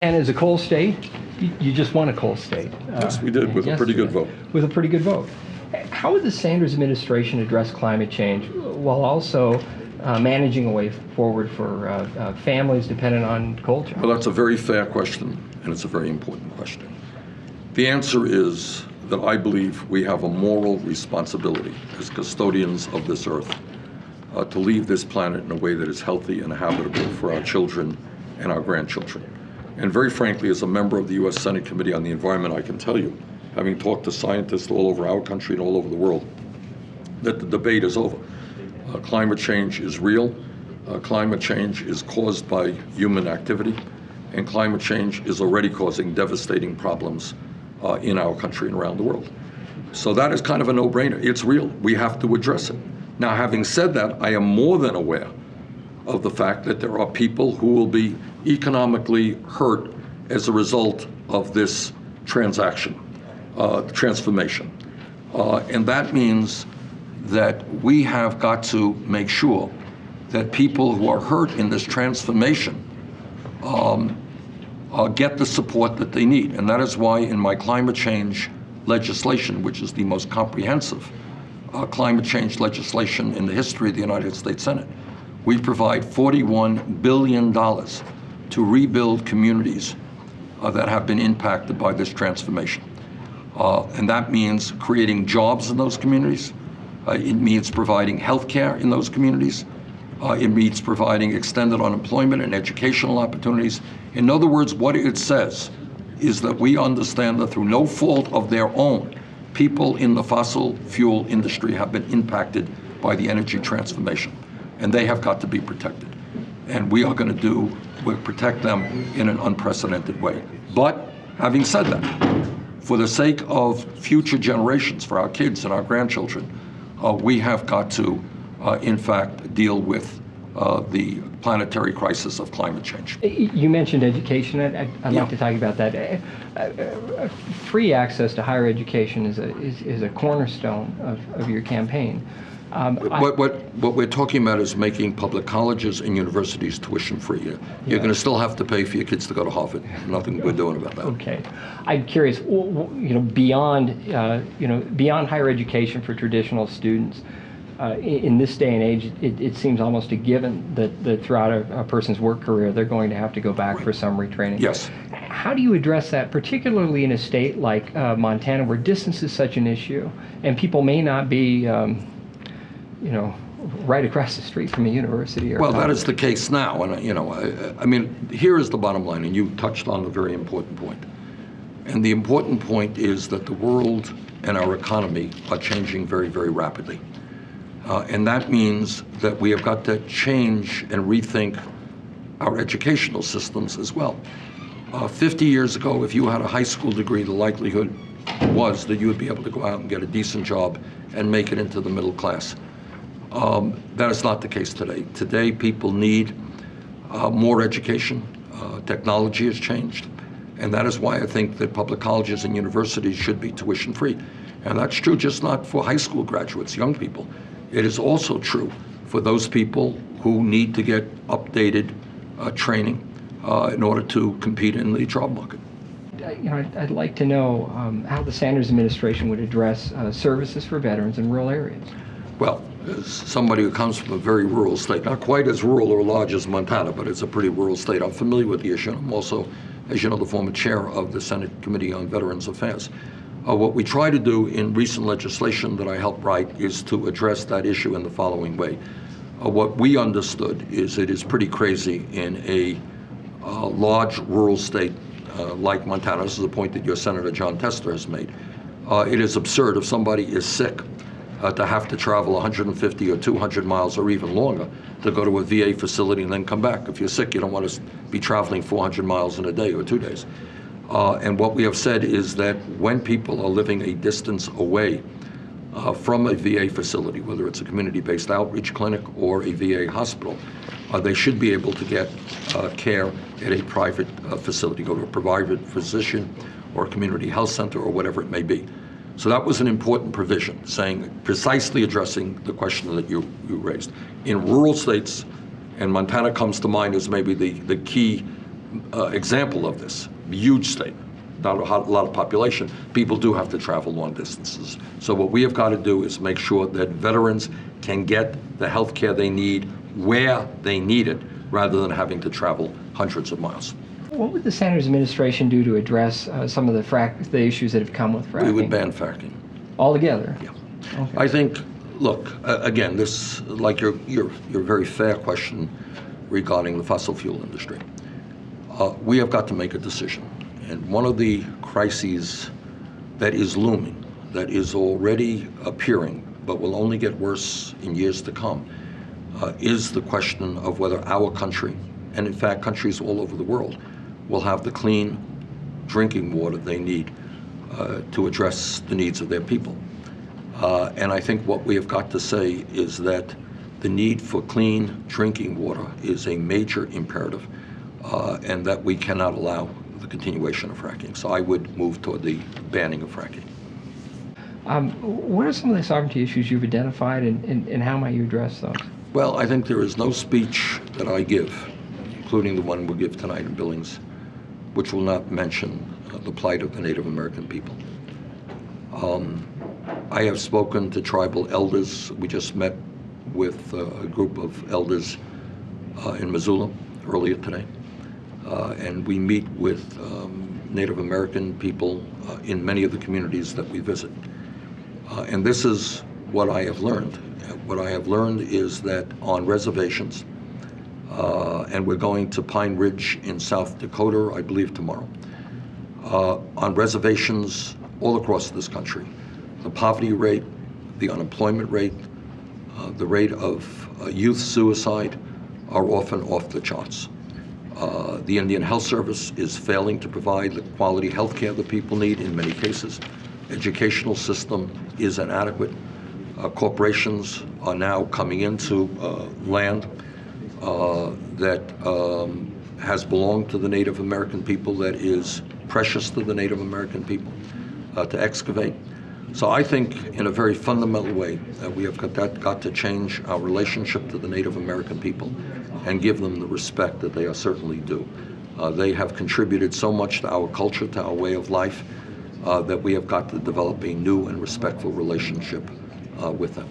And as a coal state, you just won a coal state. Yes, we did, with a pretty good vote. With a pretty good vote. How would the Sanders administration address climate change while also managing a way forward for families dependent on coal jobs? Well, that's a very fair question, and it's a very important question. The answer is that I believe we have a moral responsibility as custodians of this earth to leave this planet in a way that is healthy and habitable for our children and our grandchildren. And very frankly, as a member of the U.S. Senate Committee on the Environment, I can tell you, having talked to scientists all over our country and all over the world, that the debate is over. Climate change is real. Climate change is caused by human activity, and climate change is already causing devastating problems in our country and around the world. So that is kind of a no-brainer. It's real. We have to address it. Now, having said that, I am more than aware of the fact that there are people who will be economically hurt as a result of this transformation. And that means that we have got to make sure that people who are hurt in this transformation get the support that they need. And that is why in my climate change legislation, which is the most comprehensive climate change legislation in the history of the United States Senate, we provide $41 billion to rebuild communities that have been impacted by this transformation. And that means creating jobs in those communities. It means providing health care in those communities. It means providing extended unemployment and educational opportunities. In other words, what it says is that we understand that through no fault of their own, people in the fossil fuel industry have been impacted by the energy transformation, and they have got to be protected. And we are going to protect them in an unprecedented way. But having said that, for the sake of future generations, for our kids and our grandchildren, we have got to, in fact, deal with the planetary crisis of climate change. You mentioned education. I'd like to talk about that. Free access to higher education is a cornerstone of your campaign. What we're talking about is making public colleges and universities tuition free. You're going to still have to pay for your kids to go to Harvard. Nothing we're doing about that. Okay, I'm curious. Beyond higher education for traditional students, in this day and age, it seems almost a given that throughout a person's work career, they're going to have to go back for some retraining. Yes. How do you address that, particularly in a state like Montana, where distance is such an issue, and people may not be right across the street from a university? Well, that is the case now, and I mean, here is the bottom line, and you touched on a very important point. And the important point is that the world and our economy are changing very, very rapidly. And that means that we have got to change and rethink our educational systems as well. 50 years ago, if you had a high school degree, the likelihood was that you would be able to go out and get a decent job and make it into the middle class. That is not the case today. Today, people need more education. Technology has changed. And that is why I think that public colleges and universities should be tuition free. And that's true just not for high school graduates, young people. It is also true for those people who need to get updated training in order to compete in the job market. I'd like to know how the Sanders administration would address services for veterans in rural areas. Well, as somebody who comes from a very rural state, not quite as rural or large as Montana, but it's a pretty rural state, I'm familiar with the issue. I'm also, as you know, the former chair of the Senate Committee on Veterans Affairs. What we try to do in recent legislation that I helped write is to address that issue in the following way. What we understood is it is pretty crazy in a large rural state like Montana. This is a point that your Senator John Tester has made. It is absurd if somebody is sick to have to travel 150 or 200 miles or even longer to go to a VA facility and then come back. If you're sick, you don't want to be traveling 400 miles in a day or 2 days. And what we have said is that when people are living a distance away from a VA facility, whether it's a community-based outreach clinic or a VA hospital, they should be able to get care at a private facility, go to a private physician or a community health center or whatever it may be. So that was an important provision, precisely addressing the question that you raised. In rural states, and Montana comes to mind as maybe the key example of this. Huge state, not a lot of population. People do have to travel long distances. So what we have got to do is make sure that veterans can get the health care they need where they need it, rather than having to travel hundreds of miles. What would the Sanders administration do to address some of the issues that have come with fracking? We would ban fracking. Altogether? Yeah. Okay. I think, look, again, this, like your very fair question regarding the fossil fuel industry. We have got to make a decision. And one of the crises that is looming, that is already appearing, but will only get worse in years to come, is the question of whether our country, and in fact countries all over the world, will have the clean drinking water they need to address the needs of their people. And I think what we have got to say is that the need for clean drinking water is a major imperative, and that we cannot allow the continuation of fracking. So I would move toward the banning of fracking. What are some of the sovereignty issues you've identified, and how might you address those? Well, I think there is no speech that I give, including the one we'll give tonight in Billings, which will not mention the plight of the Native American people. I have spoken to tribal elders. We just met with a group of elders in Missoula earlier today. And we meet with Native American people in many of the communities that we visit. And this is what I have learned. What I have learned is that on reservations, and we're going to Pine Ridge in South Dakota, I believe tomorrow, on reservations all across this country, the poverty rate, the unemployment rate, the rate of youth suicide are often off the charts. The Indian Health Service is failing to provide the quality health care that people need in many cases. Educational system is inadequate. Corporations are now coming into land that has belonged to the Native American people, that is precious to the Native American people, to excavate. So I think in a very fundamental way, we have got to change our relationship to the Native American people and give them the respect that they are certainly due. They have contributed so much to our culture, to our way of life, that we have got to develop a new and respectful relationship with them.